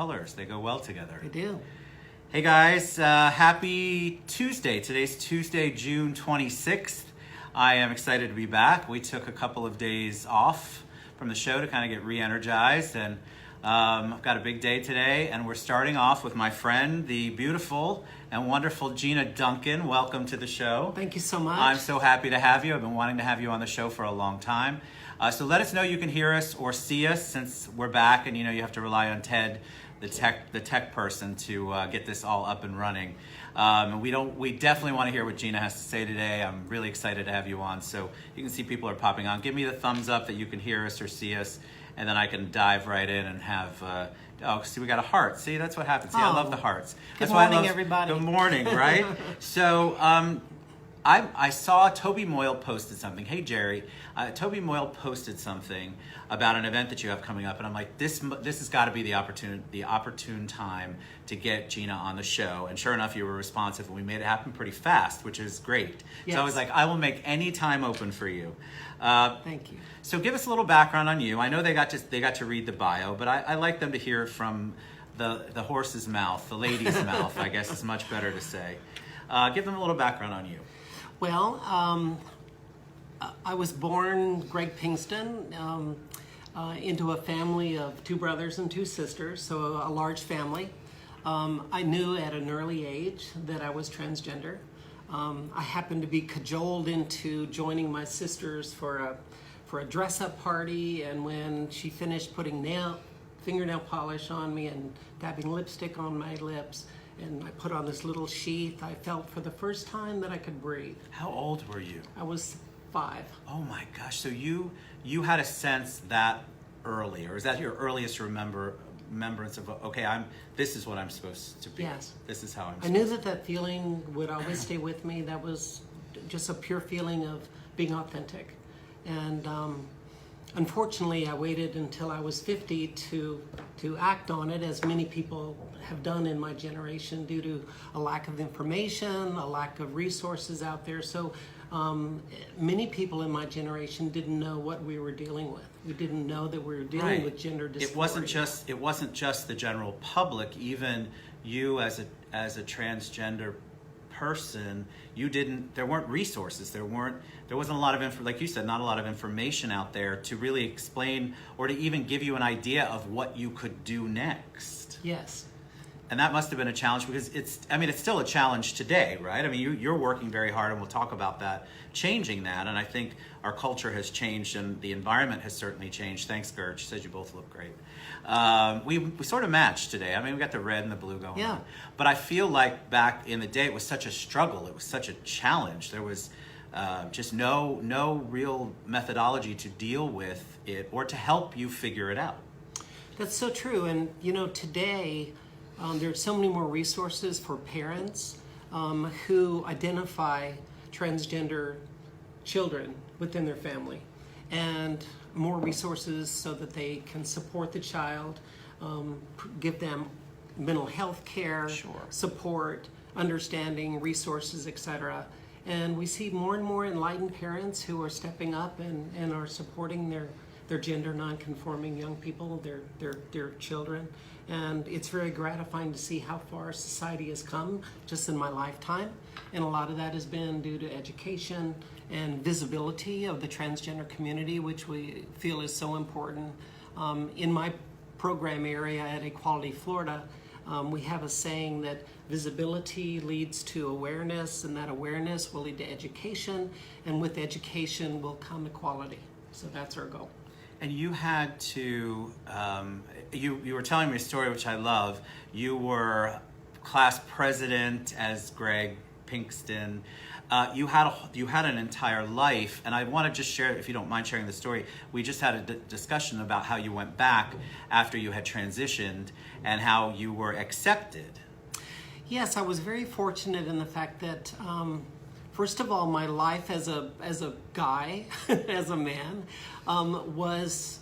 colors. They go well together. They do. Hey guys, happy Tuesday. Today's Tuesday, June 26th. I am excited to be back. We took a couple of days off from the show to kind of get re-energized, and I've got a big day today, and we're starting off with my friend, the beautiful and wonderful Gina Duncan. Welcome to the show. Thank you so much. I'm so happy to have you. I've been wanting to have you on the show for a long time. So let us know you can hear us or see us, since we're back, and you have to rely on Ted, the tech person, to get this all up and running. We definitely want to hear what Gina has to say today. I'm really excited to have you on. So you can see people are popping on. Give me the thumbs up that you can hear us or see us, and then I can dive right in and have. See, we got a heart. See, that's what happens. See, I love the hearts. Good That's morning, everybody. Good morning, right? So I saw Toby Moyle posted something. Hey, Jerry. Toby Moyle posted something about an event that you have coming up, and I'm like, this has got to be the opportune time to get Gina on the show. And sure enough, you were responsive, and we made it happen pretty fast, which is great. Yes. So I was like, I will make any time open for you. Thank you. So give us a little background on you. I know they got to read the bio, but I like them to hear from the horse's mouth, the lady's mouth, I guess is much better to say. Give them a little background on you. Well, I was born Greg Pinkston into a family of 2 brothers and 2 sisters, so a large family. I knew at an early age that I was transgender. I happened to be cajoled into joining my sisters for a dress-up party, and when she finished putting fingernail polish on me and dabbing lipstick on my lips, and I put on this little sheath, I felt for the first time that I could breathe. How old were you? I was 5. Oh my gosh! So you had a sense that early, or is that your earliest remembrance of, okay, this is what I'm supposed to be. Yes. This is how I'm. I knew that feeling would always stay with me. That was just a pure feeling of being authentic, and unfortunately, I waited until I was 50 to act on it, as many people have done in my generation, due to a lack of information, a lack of resources out there. So many people in my generation didn't know what we were dealing with. We didn't know that we were dealing with gender dysphoria. It wasn't just the general public. Even you, as a transgender person, there weren't resources. There wasn't a lot of like you said, not a lot of information out there to really explain or to even give you an idea of what you could do next. Yes. And that must have been a challenge, because it's still a challenge today, right? I mean, you're working very hard, and we'll talk about that, changing that. And I think our culture has changed, and the environment has certainly changed. Thanks, Gert. She said you both look great. We sort of matched today. I mean, we got the red and the blue going on. But I feel like back in the day, it was such a struggle. It was such a challenge. There was just no real methodology to deal with it or to help you figure it out. That's so true. And, today, there are so many more resources for parents who identify transgender children within their family, and more resources so that they can support the child, give them mental health care, support, understanding, resources, etc. And we see more and more enlightened parents who are stepping up and are supporting their gender non-conforming young people, their children. And it's very gratifying to see how far society has come just in my lifetime. And a lot of that has been due to education and visibility of the transgender community, which we feel is so important. In my program area at Equality Florida, we have a saying that visibility leads to awareness, and that awareness will lead to education, and with education will come equality. So that's our goal. And you had to, you were telling me a story which I love. You were class president as Greg Pinkston. You had an entire life, and I want to just share, if you don't mind sharing the story. We just had a discussion about how you went back after you had transitioned and how you were accepted. Yes, I was very fortunate in the fact that, first of all, my life as a guy, as a man, was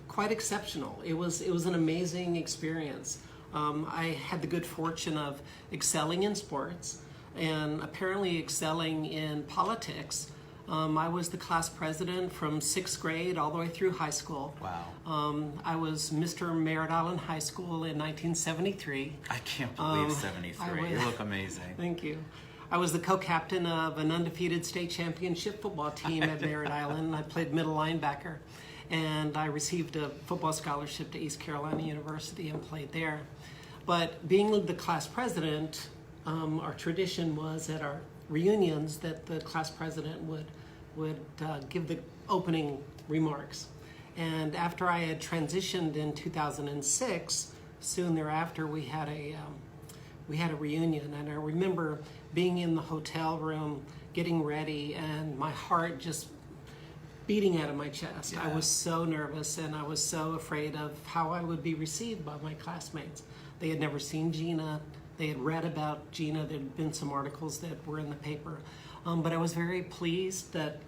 quite exceptional. It was an amazing experience. I had the good fortune of excelling in sports and apparently excelling in politics, I was the class president from 6th grade all the way through high school. Wow. I was Mr. Merritt Island High School in 1973. I can't believe 73. You look amazing. Thank you. I was the co-captain of an undefeated state championship football team at Merritt Island. I played middle linebacker, and I received a football scholarship to East Carolina University and played there. But being the class president, our tradition was at our reunions that the class president would give the opening remarks. And after I had transitioned in 2006, soon thereafter we had a reunion, and I remember being in the hotel room, getting ready, and my heart just beating out of my chest. Yeah. I was so nervous, and I was so afraid of how I would be received by my classmates. They had never seen Gina. They had read about Gina. There had been some articles that were in the paper. But I was very pleased that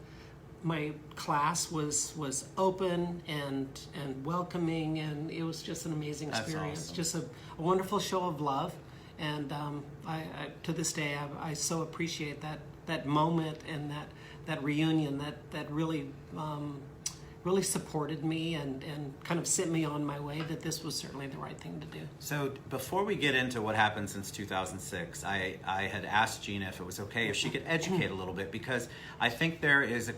my class was open and welcoming, and it was just an amazing experience. Awesome. Just a wonderful show of love. And I to this day, I so appreciate that moment and that reunion that really really supported me and kind of sent me on my way that this was certainly the right thing to do. So before we get into what happened since 2006, I had asked Gina if it was okay if she could educate a little bit, because I think there is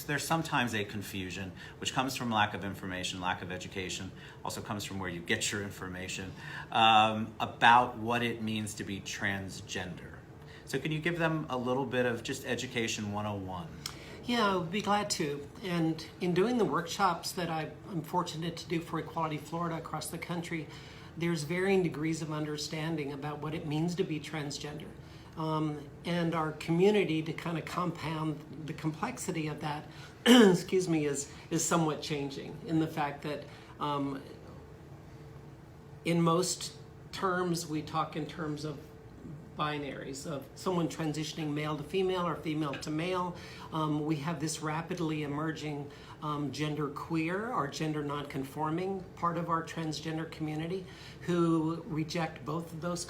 there's sometimes a confusion which comes from lack of information, lack of education, also comes from where you get your information, about what it means to be transgender. So can you give them a little bit of just education 101? Yeah, I would be glad to. And in doing the workshops that I'm fortunate to do for Equality Florida across the country, there's varying degrees of understanding about what it means to be transgender. And our community, to kind of compound the complexity of that, excuse me, is somewhat changing in the fact that in most terms, we talk in terms of binaries of someone transitioning male to female or female to male. We have this rapidly emerging gender queer or gender nonconforming part of our transgender community who reject both of those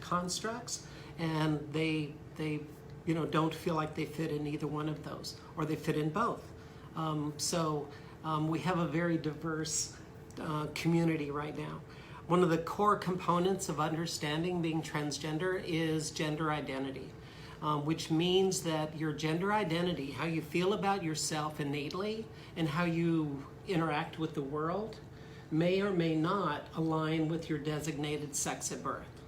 constructs, and they don't feel like they fit in either one of those, or they fit in both. So we have a very diverse community right now. One of the core components of understanding being transgender is gender identity, which means that your gender identity, how you feel about yourself innately and how you interact with the world, may or may not align with your designated sex at birth.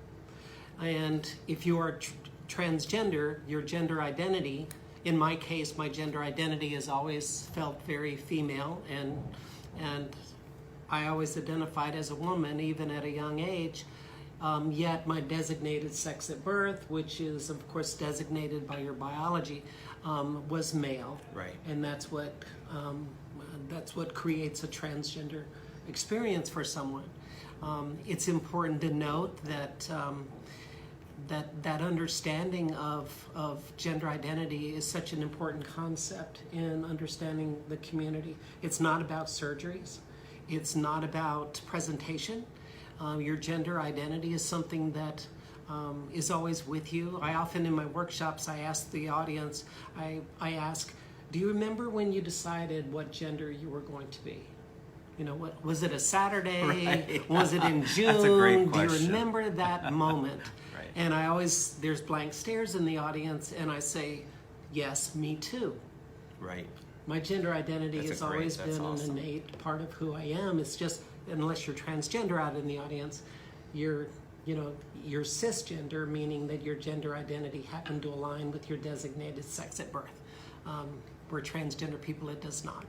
And if you are transgender, your gender identity, in my case, my gender identity has always felt very female, and I always identified as a woman, even at a young age, yet my designated sex at birth, which is, of course, designated by your biology, was male. Right. And that's what creates a transgender experience for someone. It's important to note that that understanding of gender identity is such an important concept in understanding the community. It's not about surgeries. It's not about presentation. Your gender identity is something that is always with you. I often in my workshops, I ask the audience, I ask, do you remember when you decided what gender you were going to be? You know, what was it, a Saturday? Right. Was it in June? That's a great Do you question. remember that moment? Right. And I always, there's blank stares in the audience, and I say, yes, me too. Right. My gender identity That's has always that's been awesome. an innate part of who I am. It's just, unless you're transgender out in the audience, you're cisgender, meaning that your gender identity happened to align with your designated sex at birth. Where transgender people, it does not.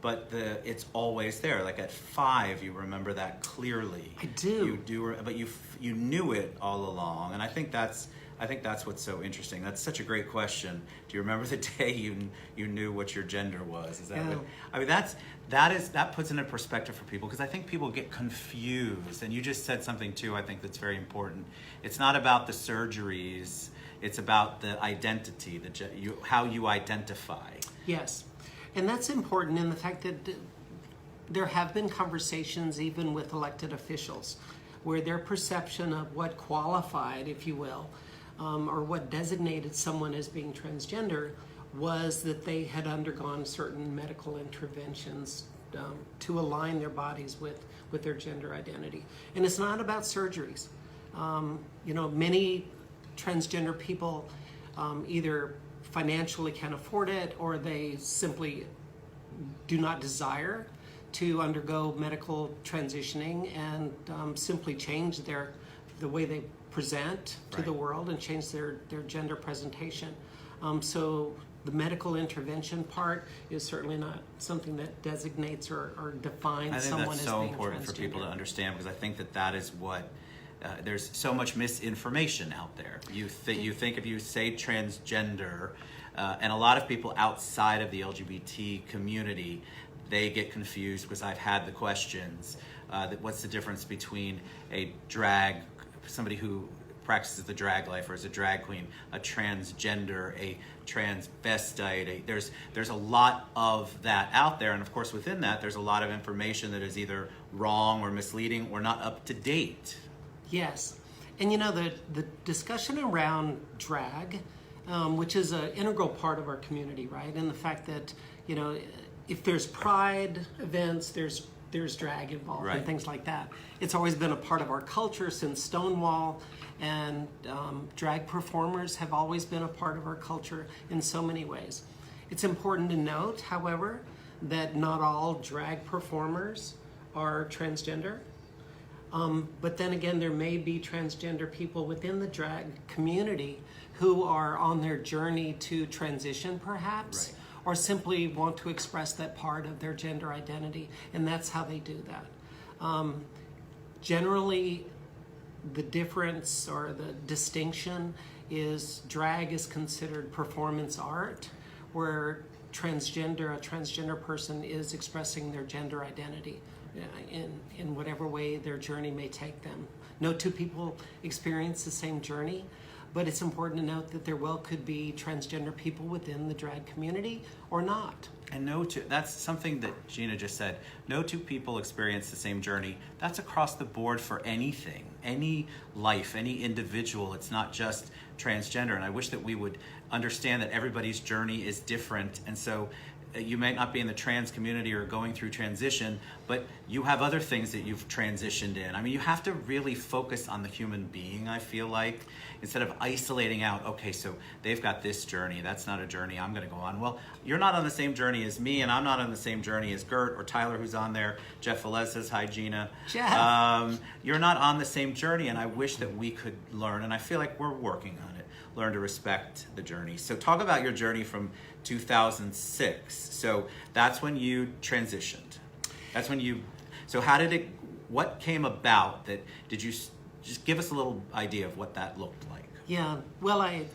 But it's always there. Like at 5, you remember that clearly. I do. You do, but you knew it all along, and I think that's what's so interesting. That's such a great question. Do you remember the day you knew what your gender was? Is that Yeah. what, I mean, that puts it in perspective for people, because I think people get confused. And you just said something too, I think that's very important. It's not about the surgeries. It's about the identity, how you identify. Yes. And that's important in the fact that there have been conversations even with elected officials where their perception of what qualified, if you will, or what designated someone as being transgender was that they had undergone certain medical interventions to align their bodies with their gender identity. And it's not about surgeries. Many transgender people either financially can't afford it, or they simply do not desire to undergo medical transitioning and simply change the way they present to the world and change their gender presentation. So the medical intervention part is certainly not something that designates or defines someone as being transgender. I think that's so important for people to understand, because I think that is what there's so much misinformation out there. You think if you say transgender, and a lot of people outside of the LGBT community, they get confused, because I've had the questions, what's the difference between a drag, somebody who practices the drag life, or is a drag queen, a transgender, a transvestite. There's a lot of that out there, and of course within that there's a lot of information that is either wrong or misleading or not up to date. Yes, and the discussion around drag, which is an integral part of our community, right? And the fact that if there's pride events, there's drag involved, right, and things like that. It's always been a part of our culture since Stonewall, and drag performers have always been a part of our culture in so many ways. It's important to note, however, that not all drag performers are transgender. But then again, there may be transgender people within the drag community who are on their journey to transition, perhaps, right, or simply want to express that part of their gender identity, and that's how they do that. Generally, the difference or the distinction is drag is considered performance art, where a transgender person is expressing their gender identity in whatever way their journey may take them. No two people experience the same journey, but it's important to note that there could be transgender people within the drag community or not. And that's something that Gina just said. No two people experience the same journey. That's across the board for anything, any life, any individual. It's not just transgender. And I wish that we would understand that everybody's journey is different. And so you may not be in the trans community or going through transition, but you have other things that you've transitioned in. I mean, you have to really focus on the human being, I feel like, instead of isolating out, okay, so they've got this journey, that's not a journey I'm gonna go on. Well, you're not on the same journey as me, and I'm not on the same journey as Gert or Tyler, who's on there. Jeff Velez says, hi, Gina. Jeff. You're not on the same journey, and I wish that we could learn, and I feel like we're working on it, learn to respect the journey. So talk about your journey from 2006. So that's when you transitioned. So what came about that, did you just give us a little idea of what that looked like? Yeah, well, I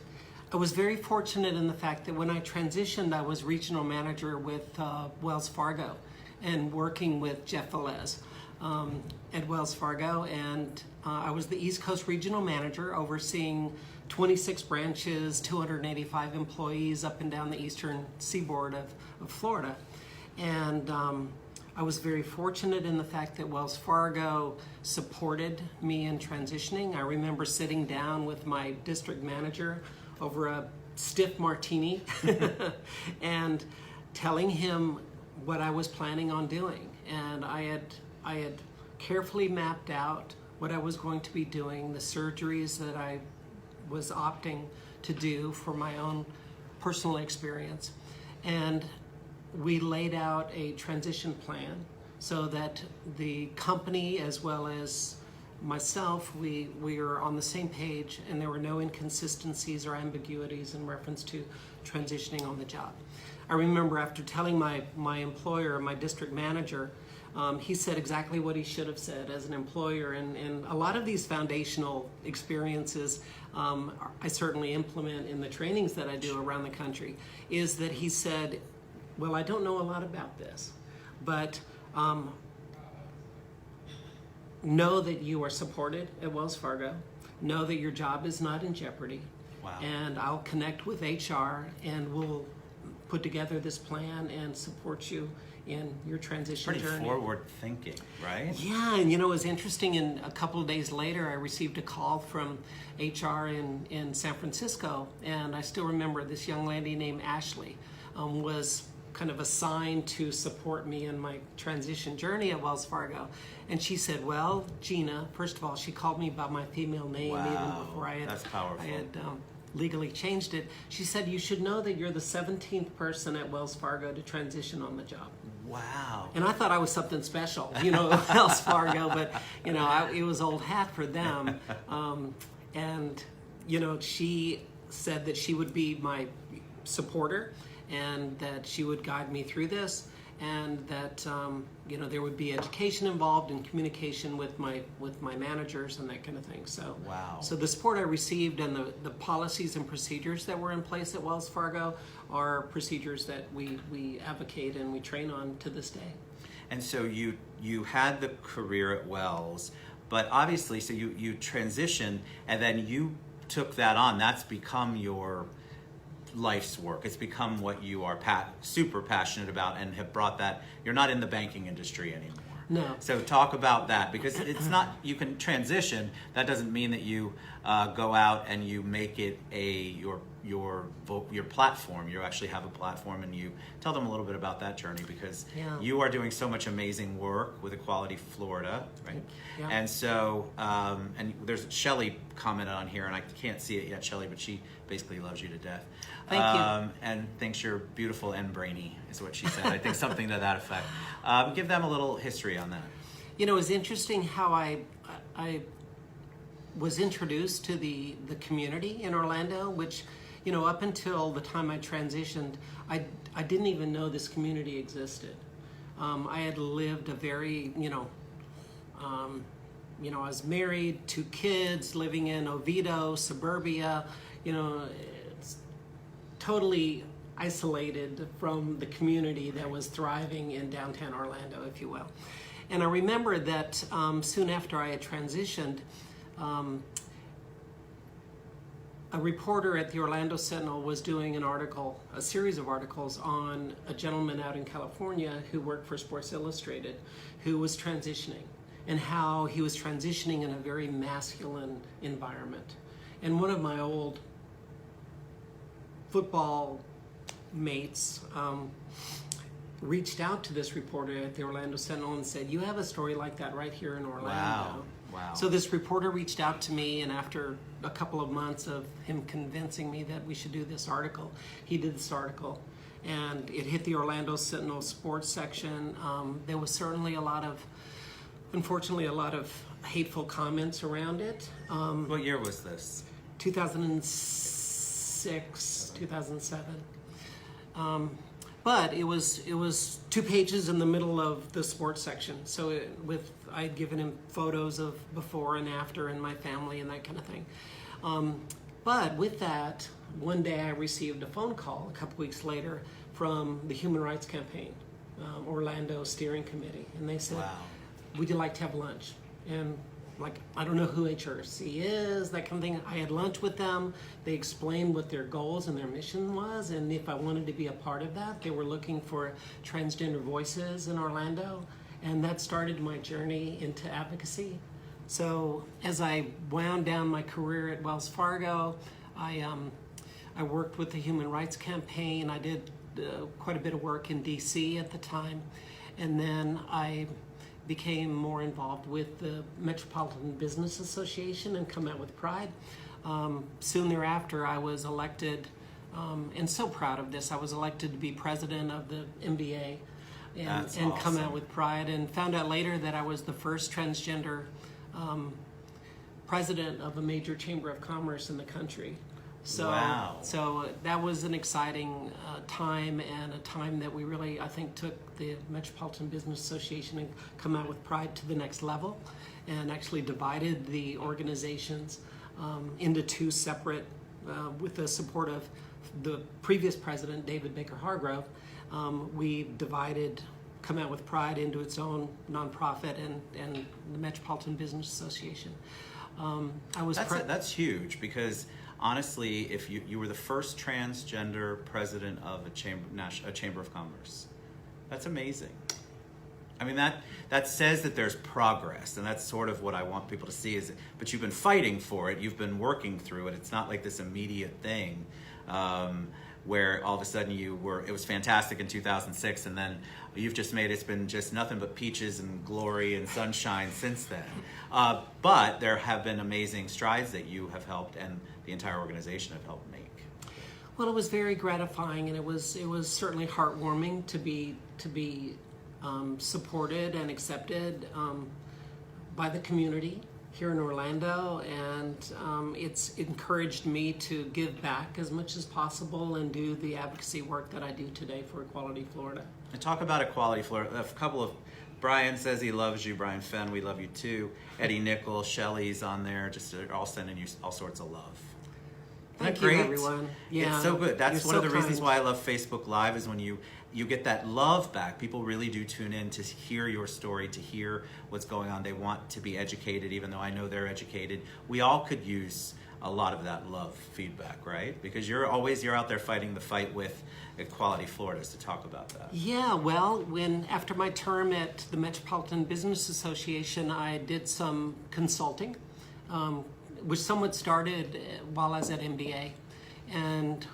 was very fortunate in the fact that when I transitioned, I was regional manager with Wells Fargo and working with Jeff Velez at Wells Fargo, and I was the East Coast regional manager overseeing 26 branches, 285 employees up and down the eastern seaboard of Florida. And I was very fortunate in the fact that Wells Fargo supported me in transitioning. I remember sitting down with my district manager over a stiff martini and telling him what I was planning on doing. And I had carefully mapped out what I was going to be doing, the surgeries that I was opting to do for my own personal experience. And we laid out a transition plan so that the company as well as myself, we were on the same page, and there were no inconsistencies or ambiguities in reference to transitioning on the job. I remember after telling my employer, my district manager, he said exactly what he should have said as an employer, and a lot of these foundational experiences I certainly implement in the trainings that I do around the country, is that he said, well, I don't know a lot about this, but know that you are supported at Wells Fargo, know that your job is not in jeopardy. Wow. And I'll connect with HR and we'll put together this plan and support you in your transition Pretty journey. forward thinking, right? Yeah, and it was interesting. And a couple of days later, I received a call from HR in San Francisco, and I still remember this young lady named Ashley was kind of assigned to support me in my transition journey at Wells Fargo. And she said, well, Gina, first of all, she called me by my female name Wow, even before that's powerful. I had legally changed it. She said, you should know that you're the 17th person at Wells Fargo to transition on the job. Wow. And I thought I was something special, at Wells Fargo, but, it was old hat for them. And, she said that she would be my supporter and that she would guide me through this, and that, there would be education involved and communication with my managers and that kind of thing. So, wow. So the support I received and the policies and procedures that were in place at Wells Fargo are procedures that we advocate and we train on to this day. And so you had the career at Wells, but obviously, so you transitioned and then you took that on. That's become your life's work. It's become what you are super passionate about and have brought that. You're not in the banking industry anymore. No. So talk about that, because it's not, you can transition. That doesn't mean that you go out and you make it your platform. You actually have a platform, and you tell them a little bit about that journey, because you are doing so much amazing work with Equality Florida, right? Yeah. And so, and there's Shelley commented on here, and I can't see it yet, Shelley, but she basically loves you to death. Thank you. And thinks you're beautiful and brainy, is what she said. I think something to that effect. Give them a little history on that. It was interesting how I was introduced to the community in Orlando, which, up until the time I transitioned, I didn't even know this community existed. I had lived a very, I was married, 2 kids, living in Oviedo, suburbia, it's totally isolated from the community that was thriving in downtown Orlando, if you will. And I remember that soon after I had transitioned, a reporter at the Orlando Sentinel was doing a series of articles on a gentleman out in California who worked for Sports Illustrated, who was transitioning, and how he was transitioning in a very masculine environment. And one of my old football mates reached out to this reporter at the Orlando Sentinel and said, you have a story like that right here in Orlando. Wow. So this reporter reached out to me, and after a couple of months of him convincing me that we should do this article, he did this article. And it hit the Orlando Sentinel sports section. There was certainly unfortunately, a lot of hateful comments around it. What year was this? 2006, 2007. But it was 2 pages in the middle of the sports section. So I'd given him photos of before and after and my family and that kind of thing. But with that, one day I received a phone call a couple weeks later from the Human Rights Campaign, Orlando Steering Committee. And they said, wow, would you like to have lunch? And I don't know who HRC is, that kind of thing. I had lunch with them. They explained what their goals and their mission was, and if I wanted to be a part of that. They were looking for transgender voices in Orlando, and that started my journey into advocacy. So as I wound down my career at Wells Fargo, I worked with the Human Rights Campaign. I did quite a bit of work in DC at the time, and then I became more involved with the Metropolitan Business Association and Come Out with Pride. Soon thereafter, I was elected, and so proud of this, I was elected to be president of the MBA and Come awesome. Out with Pride, and found out later that I was the first transgender president of a major chamber of commerce in the country. So, wow. So that was an exciting time, and a time that we really, I think, took the Metropolitan Business Association and Come Out with Pride to the next level, and actually divided the organizations into 2 separate, with the support of the previous president, David Baker Hargrove. We divided Come Out with Pride into its own nonprofit and the Metropolitan Business Association. That's huge, because honestly, if you were the first transgender president of a chamber of commerce, That's amazing. I mean, that says that there's progress, and that's sort of what I want people to see. But you've been fighting for it. You've been working through it. It's not like this immediate thing where all of a sudden it was fantastic in 2006, and then you've just made it's been just nothing but peaches and glory and sunshine since then. But there have been amazing strides that you have helped, and the entire organization have helped make. Well, it was very gratifying, and it was certainly heartwarming to be supported and accepted by the community here in Orlando, and it's encouraged me to give back as much as possible and do the advocacy work that I do today for Equality Florida. And talk about Equality Florida. A couple of Brian says he loves you. Brian Fenn, we love you too. Eddie Nichols, Shelley's on there. Just they're all sending you all sorts of love. Thank you, everyone. Yeah, it's so good. That's one of the reasons kind. why I love Facebook Live is when you get that love back. People really do tune in to hear your story, to hear what's going on. They want to be educated, even though I know they're educated. We all could use a lot of that love feedback, right? Because you're out there fighting the fight with Equality Florida, to talk about that. Yeah, well, after my term at the Metropolitan Business Association, I did some consulting, which somewhat started while I was at MBA, and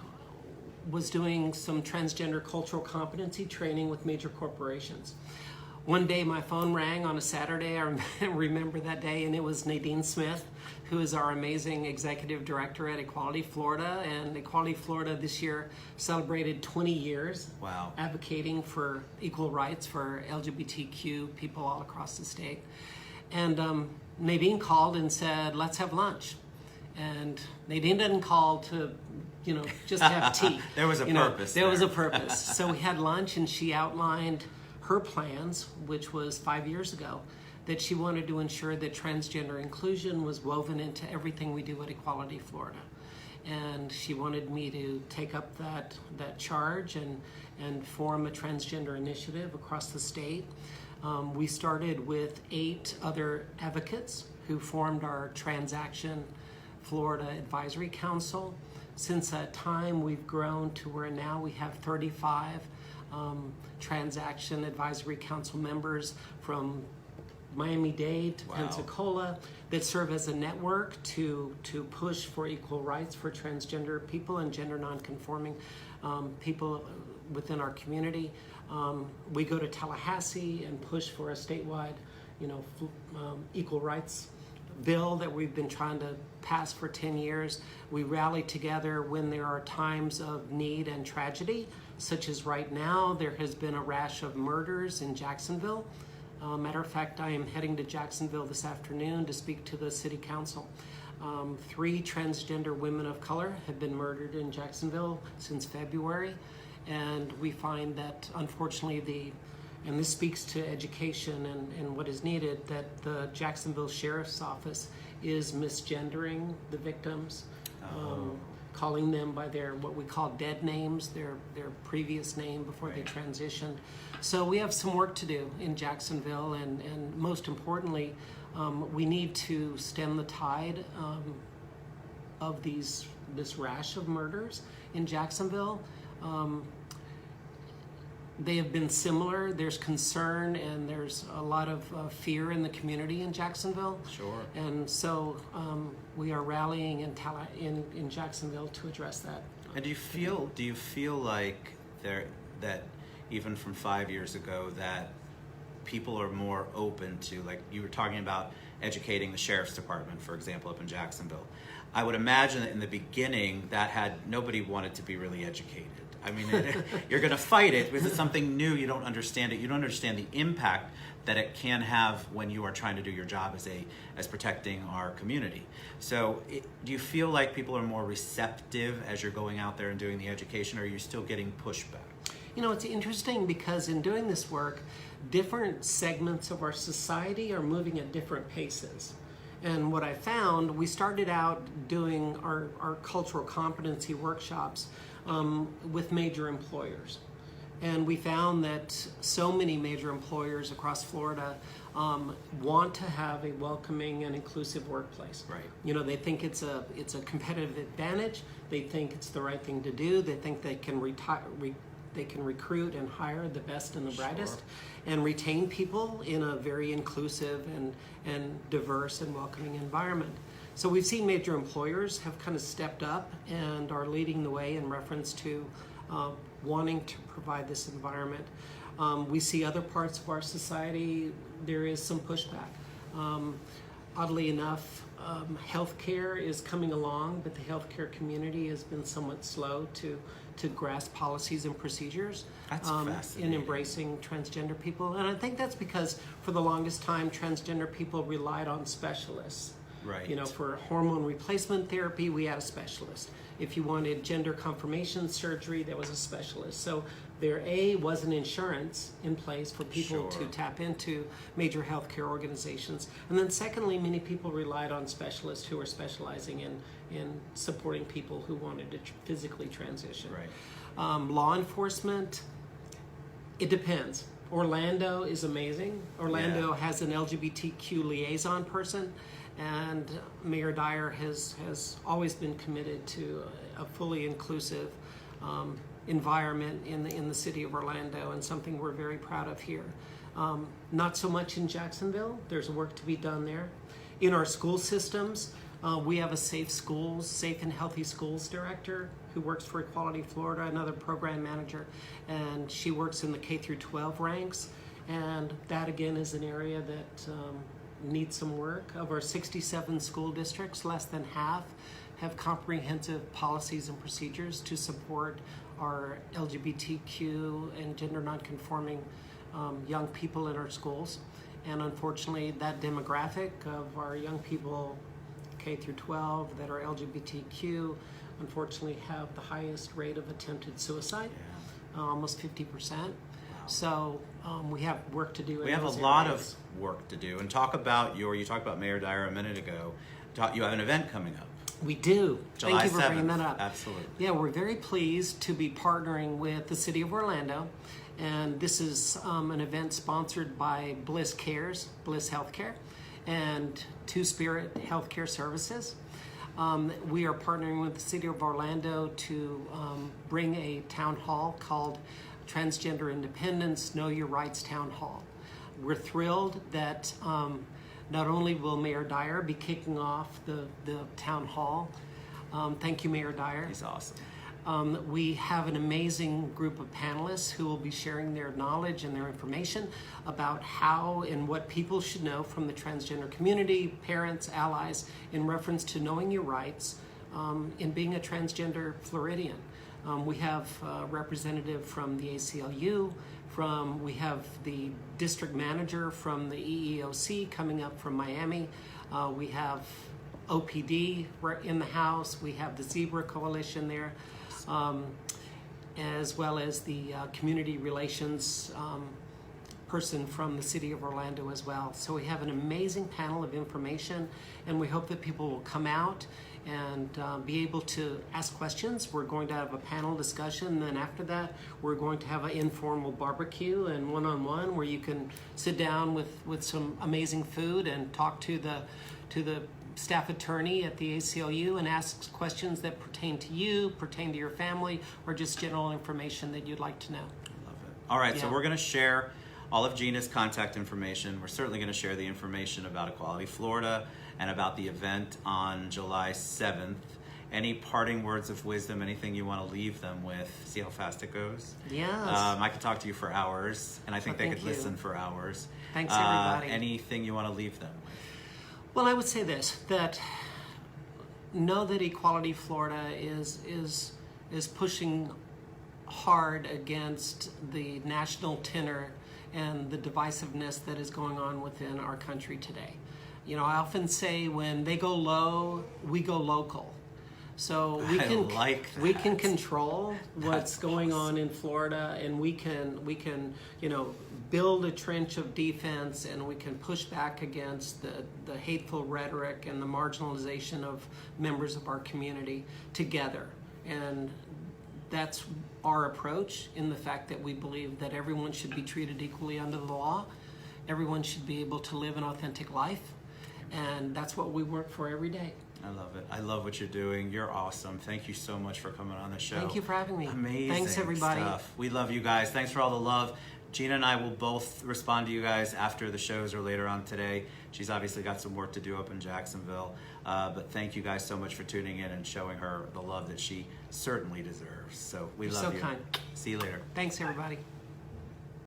was doing some transgender cultural competency training with major corporations. One day my phone rang on a Saturday, I remember that day, and it was Nadine Smith, who is our amazing executive director at Equality Florida. And Equality Florida this year celebrated 20 years Wow. advocating for equal rights for LGBTQ people all across the state. And Nadine called and said, let's have lunch. And Nadine didn't call to, just have tea. There was a purpose. There was a purpose. So we had lunch, and she outlined her plans, which was 5 years ago, that she wanted to ensure that transgender inclusion was woven into everything we do at Equality Florida. And she wanted me to take up that charge and form a transgender initiative across the state. We started with 8 other advocates who formed our Transaction Florida Advisory Council. Since that time, we've grown to where now we have 35 Transaction Advisory Council members from Miami-Dade to Wow. Pensacola that serve as a network to push for equal rights for transgender people and gender nonconforming people within our community. We go to Tallahassee and push for a statewide, equal rights bill that we've been trying to pass for 10 years. We rally together when there are times of need and tragedy, such as right now. There has been a rash of murders in Jacksonville. Matter of fact, I am heading to Jacksonville this afternoon to speak to the city council. 3 transgender women of color have been murdered in Jacksonville since February, and we find that unfortunately and this speaks to education and what is needed, that the Jacksonville Sheriff's Office is misgendering the victims, calling them by their what we call dead names, their previous name before they transitioned. So we have some work to do in Jacksonville, and most importantly, we need to stem the tide of this rash of murders in Jacksonville. They have been similar. There's concern and there's a lot of fear in the community in Jacksonville. Sure. And so we are rallying in Jacksonville to address that. And do you feel like that even from 5 years ago that people are more open to, like you were talking about educating the sheriff's department, for example, up in Jacksonville? I would imagine that in the beginning nobody wanted to be really educated. I mean, you're going to fight it because it's something new. You don't understand it. You don't understand the impact that it can have when you are trying to do your job as protecting our community. So do you feel like people are more receptive as you're going out there and doing the education, or are you still getting pushback? It's interesting because in doing this work, different segments of our society are moving at different paces. And what I found, we started out doing our cultural competency workshops with major employers. And we found that so many major employers across Florida want to have a welcoming and inclusive workplace. Right. They think it's a competitive advantage. They think it's the right thing to do. They think they can they can recruit and hire the best and the brightest, and retain people in a very inclusive and diverse and welcoming environment. So we've seen major employers have kind of stepped up and are leading the way in reference to wanting to provide this environment. We see other parts of our society, there is some pushback. Oddly enough, healthcare is coming along, but the healthcare community has been somewhat slow to grasp policies and procedures in embracing transgender people. And I think that's because for the longest time, transgender people relied on specialists. Right. You know, for hormone replacement therapy, we had a specialist. If you wanted gender confirmation surgery, there was a specialist. So there, wasn't insurance in place for people to tap into major healthcare organizations. And then secondly, many people relied on specialists who were specializing in supporting people who wanted to physically transition. Right. Law enforcement, it depends. Orlando is amazing. Orlando has an LGBTQ liaison person, and Mayor Dyer has always been committed to a fully inclusive environment in the city of Orlando, and something we're very proud of here. Not so much in Jacksonville. There's work to be done there. In our school systems, we have a Safe and Healthy Schools director who works for Equality Florida, another program manager, and she works in the K through 12 ranks. And that again is an area that needs some work. Of our 67 school districts, less than half have comprehensive policies and procedures to support our LGBTQ and gender nonconforming young people in our schools. And unfortunately, that demographic of our young people K through 12 that are LGBTQ unfortunately have the highest rate of attempted suicide, almost 50%. So we have work to do. We have a lot of work to do. And talk about you talked about Mayor Dyer a minute ago. You have an event coming up. We do. July Thank you for 7th. bringing that up. Absolutely. Yeah, we're very pleased to be partnering with the City of Orlando. And this is an event sponsored by Bliss Healthcare, and Two Spirit Healthcare Services. We are partnering with the City of Orlando to bring a town hall called Transgender Independence Know Your Rights Town Hall. We're thrilled that not only will Mayor Dyer be kicking off the town hall. Thank you, Mayor Dyer. He's awesome. We have an amazing group of panelists who will be sharing their knowledge and their information about how and what people should know from the transgender community, parents, allies, in reference to knowing your rights in being a transgender Floridian. We have a representative from the ACLU, we have the district manager from the EEOC coming up from Miami. We have OPD in the house. We have the Zebra Coalition there, as well as the community relations person from the City of Orlando as well. So we have an amazing panel of information, and we hope that people will come out and be able to ask questions. We're going to have a panel discussion, and then after that we're going to have an informal barbecue and one-on-one where you can sit down with some amazing food and talk to the staff attorney at the ACLU and ask questions that pertain to you, pertain to your family, or just general information that you'd like to know. I love it. All right, so we're going to share all of Gina's contact information. We're certainly going to share the information about Equality Florida and about the event on July 7th. Any parting words of wisdom, anything you want to leave them with? See how fast it goes? Yes. I could talk to you for hours, and I think they could listen for hours. Thanks, everybody. Anything you want to leave them with? Well, I would say this, that know that Equality Florida is pushing hard against the national tenor and the divisiveness that is going on within our country today. You know, I often say when they go low, we go local. So we can control what's going on in Florida, and we can build a trench of defense, and we can push back against the hateful rhetoric and the marginalization of members of our community together. And that's our approach, in the fact that we believe that everyone should be treated equally under the law. Everyone should be able to live an authentic life. And that's what we work for every day. I love it. I love what you're doing. You're awesome. Thank you so much for coming on the show. Thank you for having me. Amazing. Thanks, everybody. Stuff. We love you guys. Thanks for all the love. Gina and I will both respond to you guys after the shows or later on today. She's obviously got some work to do up in Jacksonville. But thank you guys so much for tuning in and showing her the love that she certainly deserves. So we You're love so you. kind. See you later. Thanks, everybody.